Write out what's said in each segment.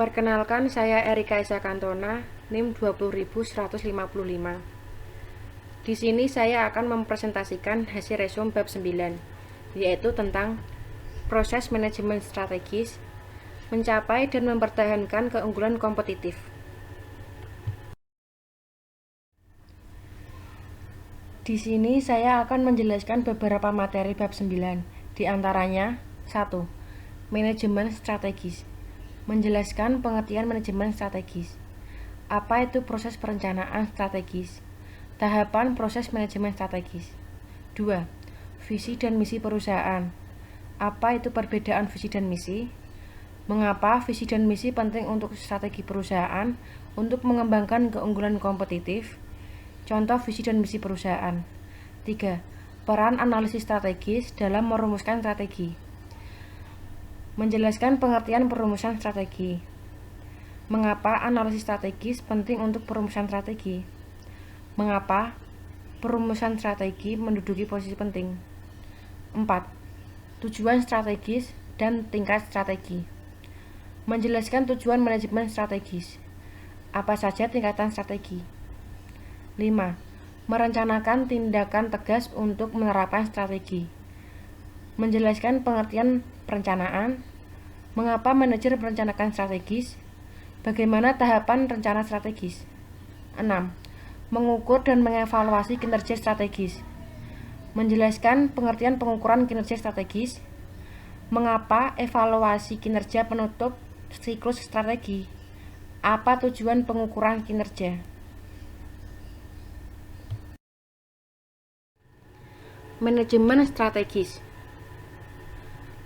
Perkenalkan, saya Erika Esa Kantona, NIM 20155. Di sini saya akan mempresentasikan hasil resum bab 9, yaitu tentang proses manajemen strategis, mencapai dan mempertahankan keunggulan kompetitif. Di sini saya akan menjelaskan beberapa materi bab 9, di antaranya 1. Manajemen strategis. Menjelaskan pengertian manajemen strategis. Apa itu proses perencanaan strategis? Tahapan proses manajemen strategis. 2. Visi dan misi perusahaan. Apa itu perbedaan visi dan misi? Mengapa visi dan misi penting untuk strategi perusahaan untuk mengembangkan keunggulan kompetitif? Contoh visi dan misi perusahaan. 3. Peran analisis strategis dalam merumuskan strategi. Menjelaskan pengertian perumusan strategi. Mengapa analisis strategis penting untuk perumusan strategi? Mengapa perumusan strategi menduduki posisi penting? 4. Tujuan strategis dan tingkat strategi. Menjelaskan tujuan manajemen strategis. Apa saja tingkatan strategi? 5. Merencanakan tindakan tegas untuk menerapkan strategi. Menjelaskan pengertian perencanaan. Mengapa manajer merencanakan strategis? Bagaimana tahapan rencana strategis? 6. Mengukur dan mengevaluasi kinerja strategis. Menjelaskan pengertian pengukuran kinerja strategis. Mengapa evaluasi kinerja penutup siklus strategi? Apa tujuan pengukuran kinerja? Manajemen strategis.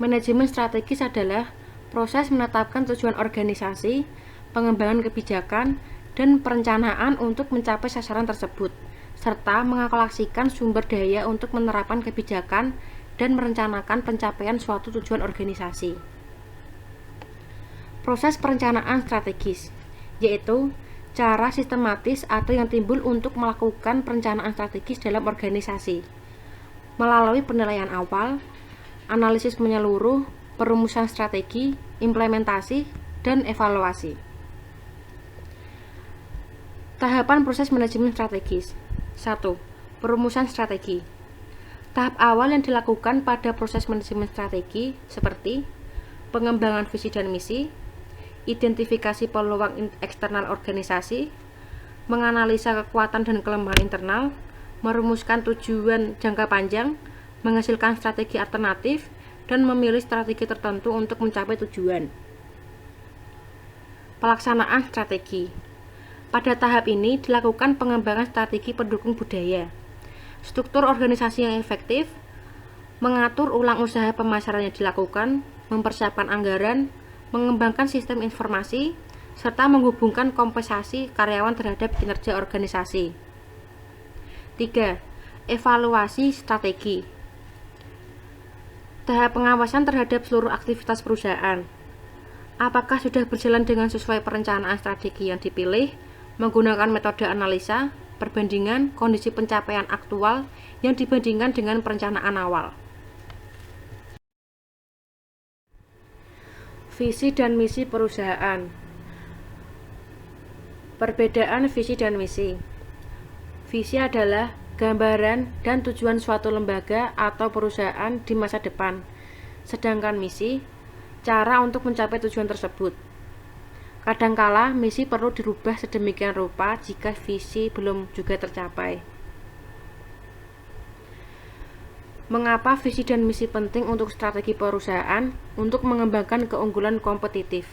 Manajemen strategis adalah proses menetapkan tujuan organisasi, pengembangan kebijakan, dan perencanaan untuk mencapai sasaran tersebut, serta mengalokasikan sumber daya untuk menerapkan kebijakan dan merencanakan pencapaian suatu tujuan organisasi. Proses perencanaan strategis, yaitu cara sistematis atau yang timbul untuk melakukan perencanaan strategis dalam organisasi, melalui penilaian awal, analisis menyeluruh, perumusan strategi, implementasi, dan evaluasi. Tahapan proses manajemen strategis. 1. Perumusan strategi. Tahap awal yang dilakukan pada proses manajemen strategi seperti pengembangan visi dan misi, identifikasi peluang eksternal organisasi, menganalisa kekuatan dan kelemahan internal, merumuskan tujuan jangka panjang, menghasilkan strategi alternatif, dan memilih strategi tertentu untuk mencapai tujuan. Pelaksanaan strategi. Pada tahap ini dilakukan pengembangan strategi pendukung budaya, struktur organisasi yang efektif, mengatur ulang usaha pemasaran yang dilakukan, mempersiapkan anggaran, mengembangkan sistem informasi, serta menghubungkan kompensasi karyawan terhadap kinerja organisasi. 3. Evaluasi strategi. Tahap pengawasan terhadap seluruh aktivitas perusahaan. Apakah sudah berjalan dengan sesuai perencanaan strategi yang dipilih, menggunakan metode analisa, perbandingan kondisi pencapaian aktual yang dibandingkan dengan perencanaan awal. Visi dan misi perusahaan. Perbedaan visi dan misi. Visi adalah gambaran dan tujuan suatu lembaga atau perusahaan di masa depan, sedangkan misi, cara untuk mencapai tujuan tersebut. Kadangkala, misi perlu dirubah sedemikian rupa jika visi belum juga tercapai. Mengapa visi dan misi penting untuk strategi perusahaan untuk mengembangkan keunggulan kompetitif?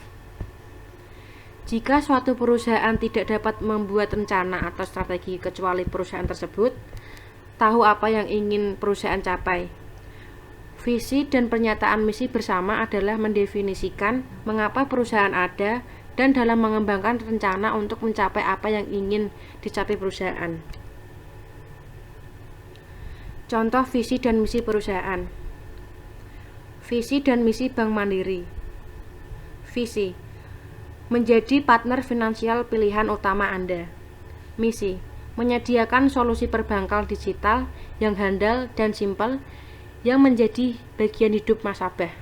Jika suatu perusahaan tidak dapat membuat rencana atau strategi kecuali perusahaan tersebut tahu apa yang ingin perusahaan capai. Visi dan pernyataan misi bersama adalah mendefinisikan mengapa perusahaan ada dan dalam mengembangkan rencana untuk mencapai apa yang ingin dicapai perusahaan. Contoh visi dan misi perusahaan. Visi dan misi Bank Mandiri. Visi: menjadi partner finansial pilihan utama Anda. Misi: menyediakan solusi perbankan digital yang handal dan simpel yang menjadi bagian hidup nasabah.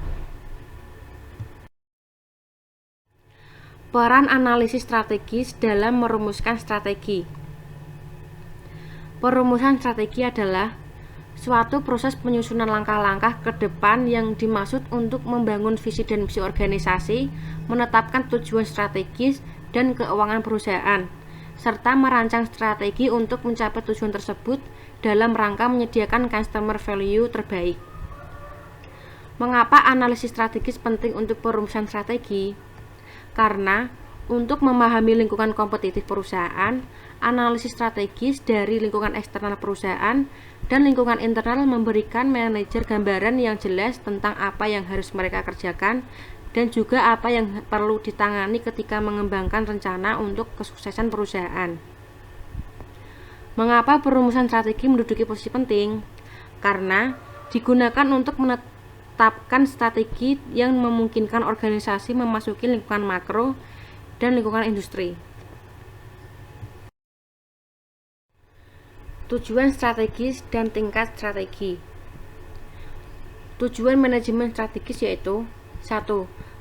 Peran analisis strategis dalam merumuskan strategi. Perumusan strategi adalah suatu proses penyusunan langkah-langkah ke depan yang dimaksud untuk membangun visi dan misi organisasi, menetapkan tujuan strategis dan keuangan perusahaan, serta merancang strategi untuk mencapai tujuan tersebut dalam rangka menyediakan customer value terbaik. Mengapa analisis strategis penting untuk perumusan strategi? Karena untuk memahami lingkungan kompetitif perusahaan, analisis strategis dari lingkungan eksternal perusahaan dan lingkungan internal memberikan manajer gambaran yang jelas tentang apa yang harus mereka kerjakan dan juga apa yang perlu ditangani ketika mengembangkan rencana untuk kesuksesan perusahaan. Mengapa perumusan strategi menduduki posisi penting? Karena digunakan untuk menetapkan strategi yang memungkinkan organisasi memasuki lingkungan makro dan lingkungan industri. Tujuan strategis dan tingkat strategi. Tujuan manajemen strategis yaitu 1.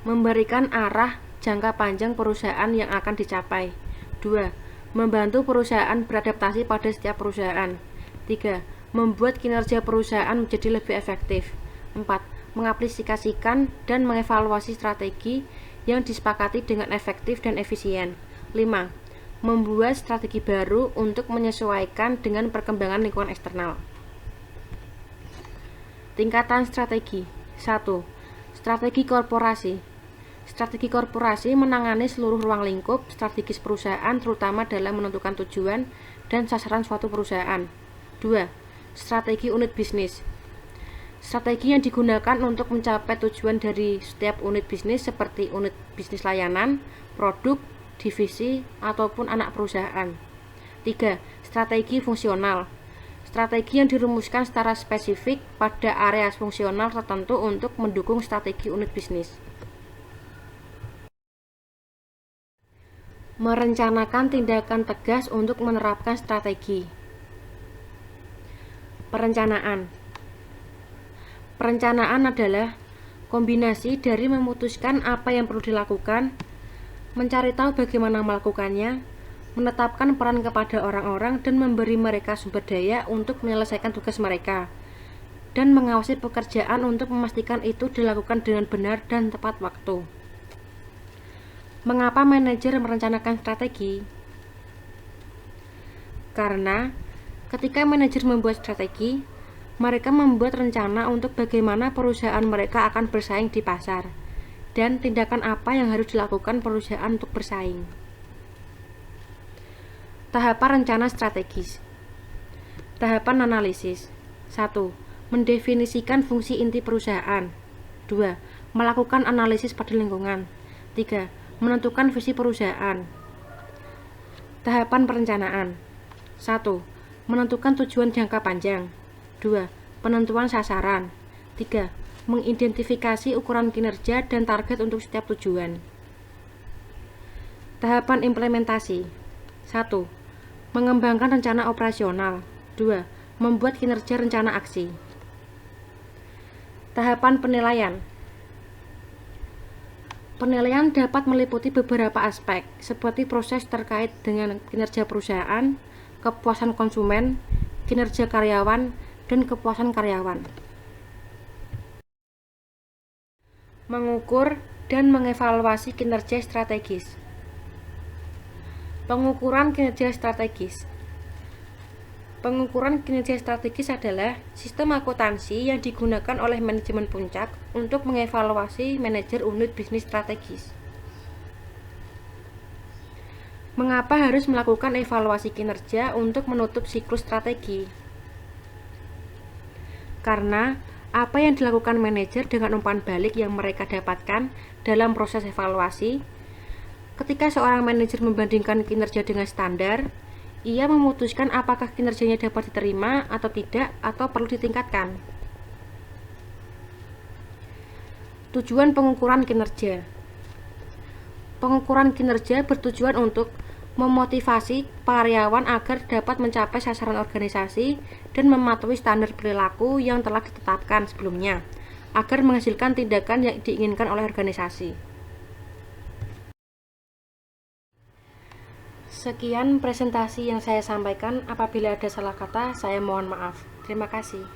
Memberikan arah jangka panjang perusahaan yang akan dicapai. 2. Membantu perusahaan beradaptasi pada setiap perusahaan. 3. Membuat kinerja perusahaan menjadi lebih efektif. 4. Mengaplikasikan dan mengevaluasi strategi yang disepakati dengan efektif dan efisien. 5. Membuat strategi baru untuk menyesuaikan dengan perkembangan lingkungan eksternal. Tingkatan strategi. 1. Strategi korporasi. Strategi korporasi menangani seluruh ruang lingkup strategis perusahaan, terutama dalam menentukan tujuan dan sasaran suatu perusahaan. 2. Strategi unit bisnis. Strategi yang digunakan untuk mencapai tujuan dari setiap unit bisnis seperti unit bisnis layanan, produk, divisi, ataupun anak perusahaan. 3. Strategi fungsional. Strategi yang dirumuskan secara spesifik pada area fungsional tertentu untuk mendukung strategi unit bisnis. Merencanakan tindakan tegas untuk menerapkan strategi. Perencanaan. Perencanaan adalah kombinasi dari memutuskan apa yang perlu dilakukan, mencari tahu bagaimana melakukannya, menetapkan peran kepada orang-orang dan memberi mereka sumber daya untuk menyelesaikan tugas mereka, dan mengawasi pekerjaan untuk memastikan itu dilakukan dengan benar dan tepat waktu. Mengapa manajer merencanakan strategi? Karena ketika manajer membuat strategi, mereka membuat rencana untuk bagaimana perusahaan mereka akan bersaing di pasar dan tindakan apa yang harus dilakukan perusahaan untuk bersaing. Tahapan rencana strategis. Tahapan analisis. 1. Mendefinisikan fungsi inti perusahaan. 2. Melakukan analisis pada lingkungan. 3. Menentukan visi perusahaan. Tahapan perencanaan. 1. Menentukan tujuan jangka panjang. 2. Penentuan sasaran. 3. Mengidentifikasi ukuran kinerja dan target untuk setiap tujuan. Tahapan implementasi. 1. Mengembangkan rencana operasional. 2. Membuat kinerja rencana aksi. Tahapan penilaian. Penilaian dapat meliputi beberapa aspek, seperti proses terkait dengan kinerja perusahaan, kepuasan konsumen, kinerja karyawan, dan kepuasan karyawan. Mengukur dan mengevaluasi kinerja strategis. Pengukuran kinerja strategis. Pengukuran kinerja strategis adalah sistem akuntansi yang digunakan oleh manajemen puncak untuk mengevaluasi manajer unit bisnis strategis. Mengapa harus melakukan evaluasi kinerja untuk menutup siklus strategi? Karena apa yang dilakukan manajer dengan umpan balik yang mereka dapatkan dalam proses evaluasi, ketika seorang manajer membandingkan kinerja dengan standar, ia memutuskan apakah kinerjanya dapat diterima atau tidak atau perlu ditingkatkan. Tujuan pengukuran kinerja. Pengukuran kinerja bertujuan untuk memotivasi karyawan agar dapat mencapai sasaran organisasi dan mematuhi standar perilaku yang telah ditetapkan sebelumnya, agar menghasilkan tindakan yang diinginkan oleh organisasi. Sekian presentasi yang saya sampaikan. Apabila ada salah kata, saya mohon maaf. Terima kasih.